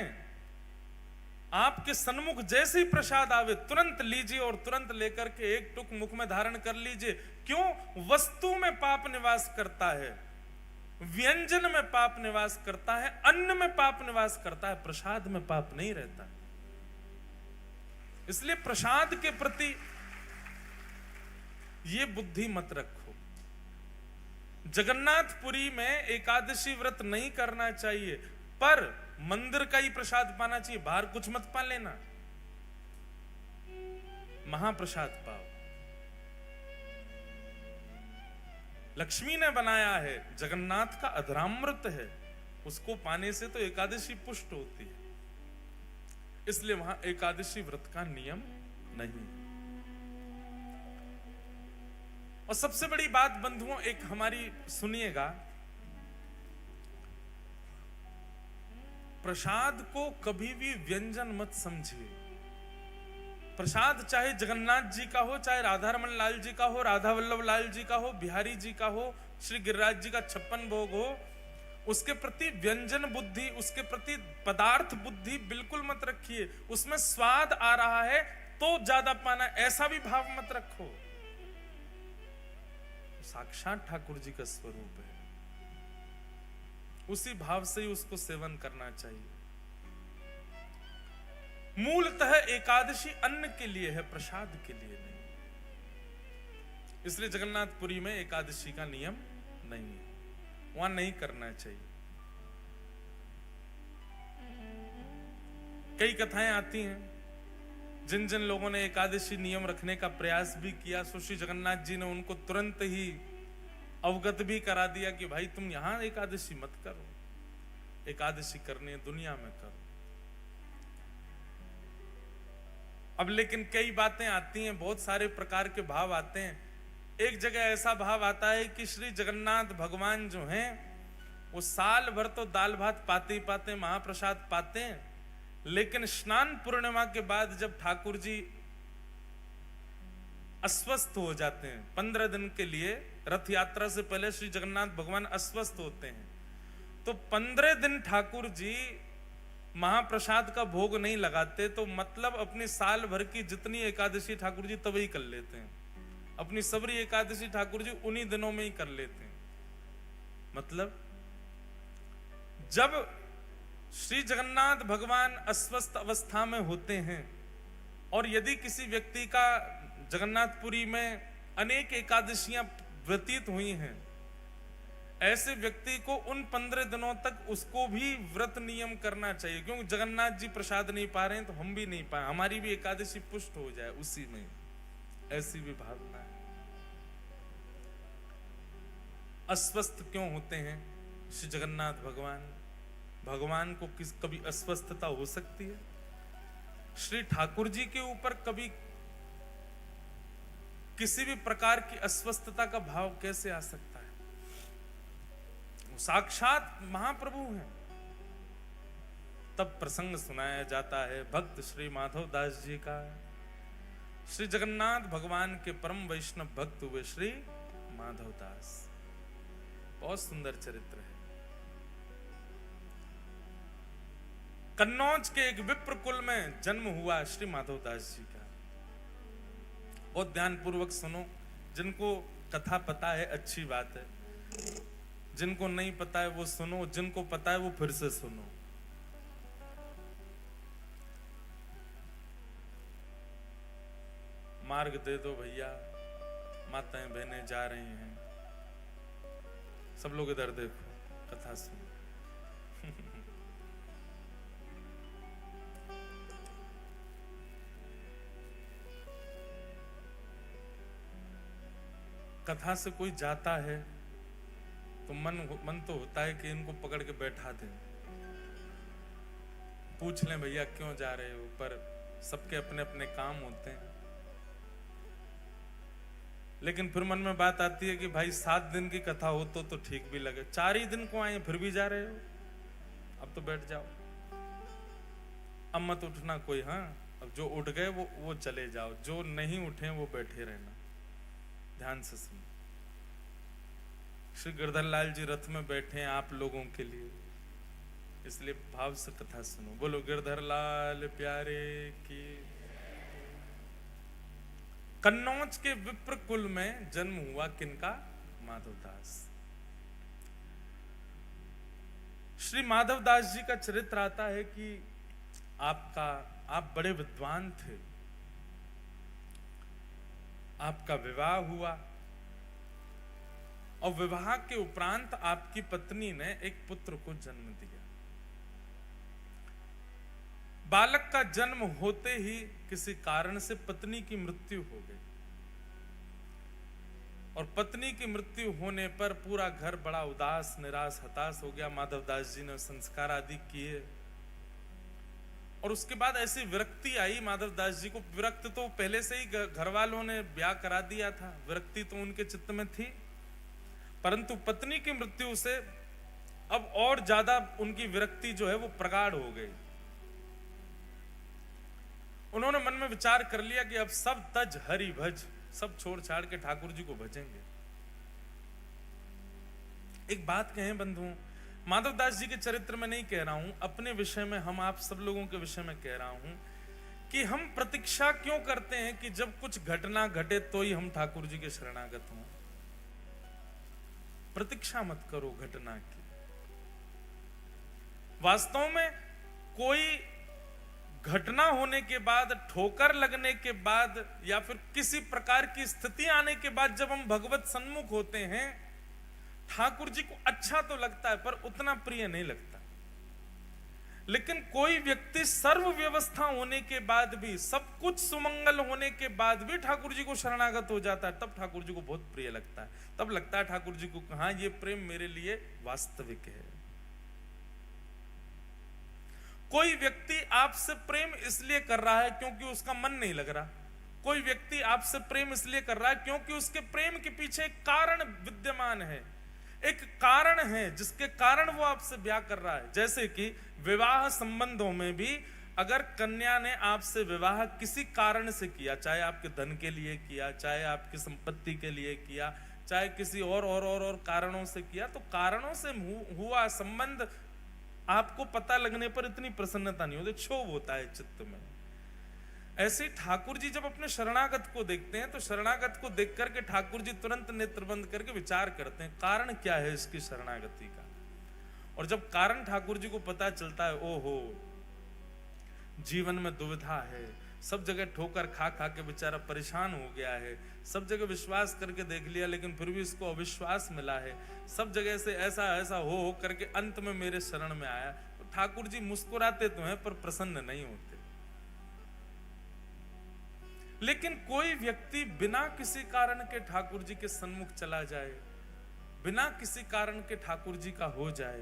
आपके सन्मुख जैसे ही प्रसाद आवे तुरंत लीजिए और तुरंत लेकर के एक टुक मुख में धारण कर लीजिए। क्यों? वस्तु में पाप निवास करता है, व्यंजन में पाप निवास करता है, अन्न में पाप निवास करता है, प्रसाद में पाप नहीं रहता। इसलिए प्रसाद के प्रति ये बुद्धि मत रखो। जगन्नाथपुरी में एकादशी व्रत नहीं करना चाहिए, पर मंदिर का ही प्रसाद पाना चाहिए, बाहर कुछ मत पा लेना, महाप्रसाद पाओ। लक्ष्मी ने बनाया है, जगन्नाथ का अधरामृत है, उसको पाने से तो एकादशी पुष्ट होती है। इसलिए वहां एकादशी व्रत का नियम नहीं। और सबसे बड़ी बात बंधुओं एक हमारी सुनिएगा, प्रसाद को कभी भी व्यंजन मत समझिए। प्रसाद चाहे जगन्नाथ जी का हो, चाहे राधा रमन लाल जी का हो, राधा वल्लभ लाल जी का हो, बिहारी जी का हो, श्री गिरिराज जी का 56 भोग हो, उसके प्रति व्यंजन बुद्धि, उसके प्रति पदार्थ बुद्धि बिल्कुल मत रखिए। उसमें स्वाद आ रहा है तो ज्यादा पाना, ऐसा भी भाव मत रखो। साक्षात ठाकुर जी का स्वरूप है, उसी भाव से ही उसको सेवन करना चाहिए। मूलतः एकादशी अन्न के लिए है, प्रसाद के लिए नहीं। इसलिए जगन्नाथपुरी में एकादशी का नियम नहीं है, वहां नहीं करना चाहिए। कई कथाएं आती हैं, जिन जिन लोगों ने एकादशी नियम रखने का प्रयास भी किया, श्री जगन्नाथ जी ने उनको तुरंत ही अवगत भी करा दिया कि भाई तुम यहां एकादशी मत करो, एकादशी करनी दुनिया में करो। अब लेकिन कई बातें आती हैं, बहुत सारे प्रकार के भाव आते हैं। एक जगह ऐसा भाव आता है कि श्री जगन्नाथ भगवान जो हैं वो साल भर तो दाल भात पाते ही पाते, महाप्रसाद पाते हैं, लेकिन स्नान पूर्णिमा के बाद जब ठाकुर जी अस्वस्थ हो जाते हैं 15 दिन के लिए, रथ यात्रा से पहले श्री जगन्नाथ भगवान अस्वस्थ होते हैं, तो 15 दिन ठाकुर जी महाप्रसाद का भोग नहीं लगाते, तो मतलब अपनी साल भर की जितनी एकादशी ठाकुर जी तभी कर लेते हैं। अपनी सबरी एकादशी ठाकुर जी उन्हीं दिनों में ही कर लेते हैं। मतलब जब श्री जगन्नाथ भगवान अस्वस्थ अवस्था में होते हैं और यदि किसी व्यक्ति का जगन्नाथपुरी में अनेक एकादशियां व्यतीत हुई हैं, ऐसे व्यक्ति को उन 15 दिनों तक उसको भी व्रत नियम करना चाहिए, क्योंकि जगन्नाथ जी प्रसाद नहीं पा रहे हैं तो हम भी नहीं पाए, हमारी भी एकादशी पुष्ट हो जाए उसी में, ऐसी भी भावना है। अस्वस्थ क्यों होते हैं श्री जगन्नाथ भगवान? भगवान को कभी अस्वस्थता हो सकती है? श्री ठाकुर जी के ऊपर कभी किसी भी प्रकार की अस्वस्थता का भाव कैसे आ सकता है? वो साक्षात महाप्रभु हैं। तब प्रसंग सुनाया जाता है भक्त श्री माधव दास जी का। श्री जगन्नाथ भगवान के परम वैष्णव भक्त हुए श्री माधव दास, बहुत सुंदर चरित्र है। कन्नौज के एक विप्र कुल में जन्म हुआ श्री माधव दास जी का। बहुत ध्यान पूर्वक सुनो, जिनको कथा पता है अच्छी बात है, जिनको नहीं पता है वो सुनो, जिनको पता है वो फिर से सुनो। मार्ग दे दो भैया, माताएं बहनें जा रही हैं, सब लोग इधर देखो, कथा सुनो। कथा से कोई जाता है तो मन तो होता है कि इनको पकड़ के बैठा दें, पूछ लें भैया क्यों जा रहे हो, पर सबके अपने अपने काम होते हैं। लेकिन फिर मन में बात आती है कि भाई 7 दिन की कथा हो तो ठीक भी लगे, 4 ही दिन को आए फिर भी जा रहे हो, अब तो बैठ जाओ, अब मत उठना कोई। हाँ, अब जो उठ गए वो चले जाओ, जो नहीं उठे वो बैठे रहना। ध्यान से सुनो, श्री गिरधर लाल जी रथ में बैठे हैं आप लोगों के लिए, इसलिए भाव से कथा सुनो। बोलो गिरधर लाल प्यारे की। कन्नौज के विप्र कुल में जन्म हुआ किनका? माधवदास। श्री माधवदास जी का चरित्र आता है कि आप बड़े विद्वान थे, आपका विवाह हुआ और विवाह के उपरांत आपकी पत्नी ने एक पुत्र को जन्म दिया। बालक का जन्म होते ही किसी कारण से पत्नी की मृत्यु हो गई और पत्नी की मृत्यु होने पर पूरा घर बड़ा उदास, निराश, हताश हो गया। माधवदास जी ने संस्कार आदि किए और उसके बाद ऐसी विरक्ति आई माधवदास जी को। विरक्त तो पहले से ही घर वालों ने ब्याह करा दिया था, विरक्ति तो उनके चित्त में थी, परंतु पत्नी की मृत्यु से अब और ज्यादा उनकी विरक्ति जो है वो प्रगाढ़ हो गई। उन्होंने मन में विचार कर लिया कि अब सब तज हरि भज, सब छोड़ छाड़ के ठाकुर जी को भजेंगे। एक बात कहें बंधुओं, माधवदास जी के चरित्र में नहीं कह रहा हूं, अपने विषय में, हम आप सब लोगों के विषय में कह रहा हूं कि हम प्रतीक्षा क्यों करते हैं कि जब कुछ घटना घटे तो ही हम ठाकुर जी के शरणागत हों। प्रतीक्षा मत करो घटना की। वास्तव में कोई घटना होने के बाद, ठोकर लगने के बाद, या फिर किसी प्रकार की स्थिति आने के बाद जब हम भगवत सन्मुख होते हैं, ठाकुर जी को अच्छा तो लगता है पर उतना प्रिय नहीं लगता। लेकिन कोई व्यक्ति सर्व व्यवस्था होने के बाद भी, सब कुछ सुमंगल होने के बाद भी ठाकुर जी को शरणागत हो जाता है, तब ठाकुर जी को बहुत प्रिय लगता है। तब लगता है ठाकुर जी को, हाँ ये प्रेम मेरे लिए वास्तविक है। कोई व्यक्ति आपसे प्रेम इसलिए कर रहा है क्योंकि उसका मन नहीं लग रहा। कोई व्यक्ति आपसे प्रेम इसलिए कर रहा है क्योंकि उसके प्रेम के पीछे एक कारण विद्यमान है, एक कारण है जिसके कारण वो आपसे ब्याह कर रहा है। जैसे कि विवाह संबंधों में भी अगर कन्या ने आपसे विवाह किसी कारण से किया, चाहे आपके धन के लिए किया, चाहे आपकी संपत्ति के लिए किया, चाहे किसी और कारणों से किया, तो कारणों से हुआ संबंध आपको पता लगने पर इतनी प्रसन्नता नहीं होती, क्षोभ होता है चित्त में। ऐसे ठाकुर जी जब अपने शरणागत को देखते हैं तो शरणागत को देख करके ठाकुर जी तुरंत नेत्र बंद करके विचार करते हैं कारण क्या है इसकी शरणागति का। और जब कारण ठाकुर जी को पता चलता है, ओहो जीवन में दुविधा है, सब जगह ठोकर खा खा के बेचारा परेशान हो गया है, सब जगह विश्वास करके देख लिया लेकिन फिर भी इसको अविश्वास मिला है, सब जगह से ऐसा ऐसा हो करके अंत में मेरे शरण में आया, तो ठाकुर जी मुस्कुराते तो हैं पर प्रसन्न नहीं होते। लेकिन कोई व्यक्ति बिना किसी कारण के ठाकुर जी के सन्मुख चला जाए, बिना किसी कारण के ठाकुर जी का हो जाए,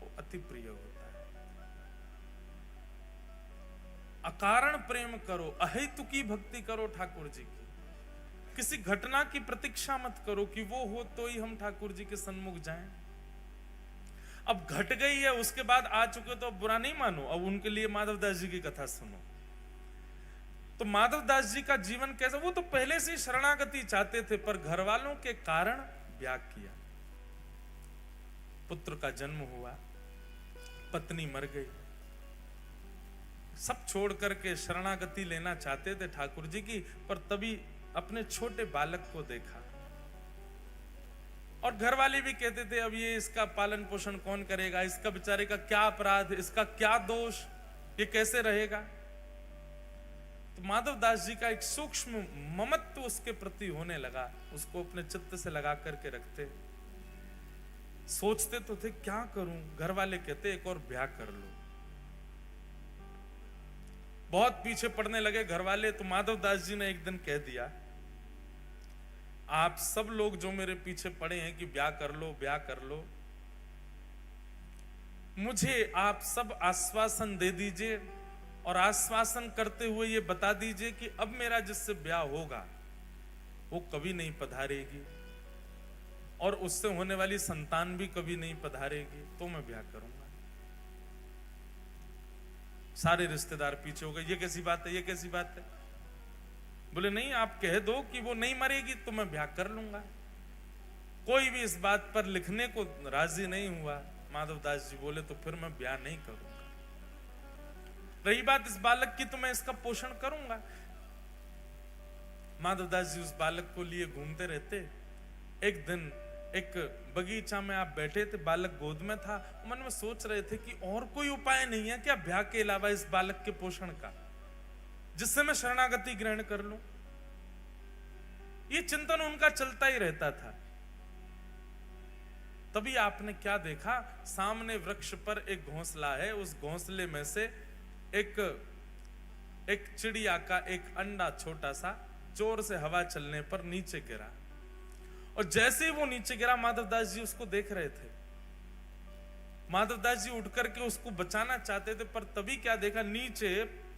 वो अति प्रिय होता है। अकारण प्रेम करो, अहेतुकी भक्ति करो ठाकुर जी की। किसी घटना की प्रतीक्षा मत करो कि वो हो तो ही हम ठाकुर जी के सन्मुख जाएं। अब घट गई है, उसके बाद आ चुके तो अब बुरा नहीं मानो, अब उनके लिए माधवदास जी की कथा सुनो। तो माधवदास जी का जीवन कैसा, वो तो पहले से शरणागति चाहते थे पर घर वालों के कारण ब्याह किया। पुत्र का जन्म हुआ, पत्नी मर गई, सब छोड़ करके शरणागति लेना चाहते थे ठाकुर जी की, पर तभी अपने छोटे बालक को देखा और घर वाले भी कहते थे अब ये इसका पालन पोषण कौन करेगा, इसका बेचारे का क्या अपराध, इसका क्या दोष, ये कैसे रहेगा। तो माधवदास जी का एक सूक्ष्म ममत्व उसके प्रति होने लगा, उसको अपने चित्त से लगा करके रखते। सोचते तो थे क्या करूं, घर वाले कहते एक और ब्याह कर लो। बहुत पीछे पड़ने लगे घर वाले, तो माधवदास जी ने एक दिन कह दिया, आप सब लोग जो मेरे पीछे पड़े हैं कि ब्याह कर लो ब्याह कर लो, मुझे आप सब आश्वासन दे दीजिए और आश्वासन करते हुए ये बता दीजिए कि अब मेरा जिससे ब्याह होगा वो कभी नहीं पधारेगी और उससे होने वाली संतान भी कभी नहीं पधारेगी, तो मैं ब्याह करूंगा। सारे रिश्तेदार पीछे हो गए, ये कैसी बात है, ये कैसी बात है। बोले नहीं, आप कह दो कि वो नहीं मरेगी तो मैं ब्याह कर लूंगा। कोई भी इस बात पर लिखने को राजी नहीं हुआ। माधवदास जी बोले तो फिर मैं ब्याह नहीं करूंगा। रही बात इस बालक की, तो मैं इसका पोषण करूंगा। माधवदास जी उस बालक को लिए घूमते रहते। एक दिन एक बगीचा में आप बैठे थे, बालक गोद में था, मन में सोच रहे थे कि और कोई उपाय नहीं है क्या ब्याह के अलावा इस बालक के पोषण का, जिससे मैं शरणागति ग्रहण कर लूं। ये चिंतन उनका चलता ही रहता था। तभी आपने क्या देखा, सामने वृक्ष पर एक घोंसला है, उस घोंसले में से एक चिड़िया का एक अंडा छोटा सा जोर से हवा चलने पर नीचे गिरा, और जैसे ही वो नीचे गिरा माधवदास जी उसको देख रहे थे। माधवदास जी उठ करके उसको बचाना चाहते थे, पर तभी क्या देखा, नीचे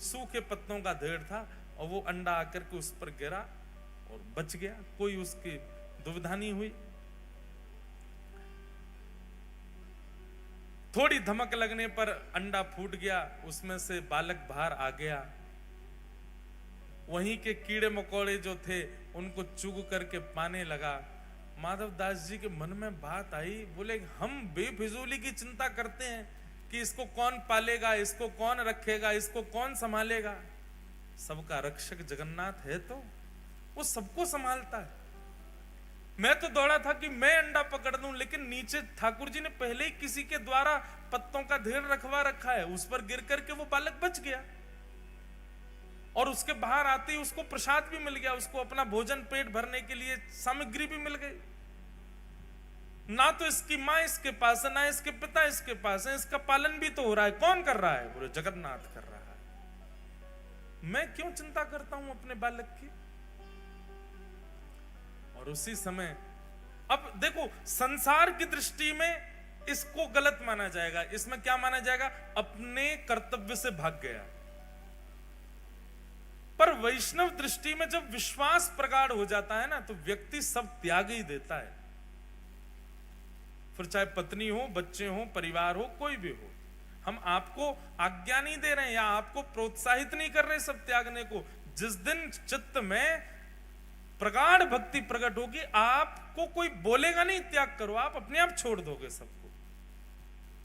सूखे पत्तों का ढेर था और वो अंडा आकर के उस पर गिरा और बच गया, कोई उसकी दुविधा नहीं हुई। थोड़ी धमक लगने पर अंडा फूट गया, उसमें से बालक बाहर आ गया। वहीं के कीड़े मकोड़े जो थे उनको चुग करके पाने लगा। माधवदास जी के मन में बात आई, बोले हम बेफिजूली की चिंता करते हैं कि इसको कौन पालेगा, इसको कौन रखेगा, इसको कौन संभालेगा। सबका रक्षक जगन्नाथ है तो वो सबको संभालता है। मैं तो दौड़ा था कि मैं अंडा पकड़ दूं, लेकिन नीचे ठाकुर जी ने पहले ही किसी के द्वारा पत्तों का ढेर रखवा रखा है, उस पर गिर करके वो बालक बच गया और उसके बाहर आते ही उसको प्रसाद भी मिल गया, उसको अपना भोजन पेट भरने के लिए सामग्री भी मिल गई। ना तो इसकी मां इसके पास है, ना इसके पिता इसके पास है, इसका पालन भी तो हो रहा है। कौन कर रहा है? बोले जगन्नाथ कर रहा है। मैं क्यों चिंता करता हूं अपने बालक की? और उसी समय अब देखो, संसार की दृष्टि में इसको गलत माना जाएगा। इसमें क्या माना जाएगा? अपने कर्तव्य से भाग गया। पर वैष्णव दृष्टि में जब विश्वास प्रगाढ़ हो जाता है ना, तो व्यक्ति सब त्याग ही देता है। फिर चाहे पत्नी हो, बच्चे हो, परिवार हो, कोई भी हो। हम आपको आज्ञा नहीं दे रहे हैं या आपको प्रोत्साहित नहीं कर रहे सब त्यागने को। जिस दिन चित्त में प्रगाढ़ भक्ति प्रकट होगी, आपको कोई बोलेगा नहीं त्याग करो, आप अपने आप छोड़ दोगे सबको।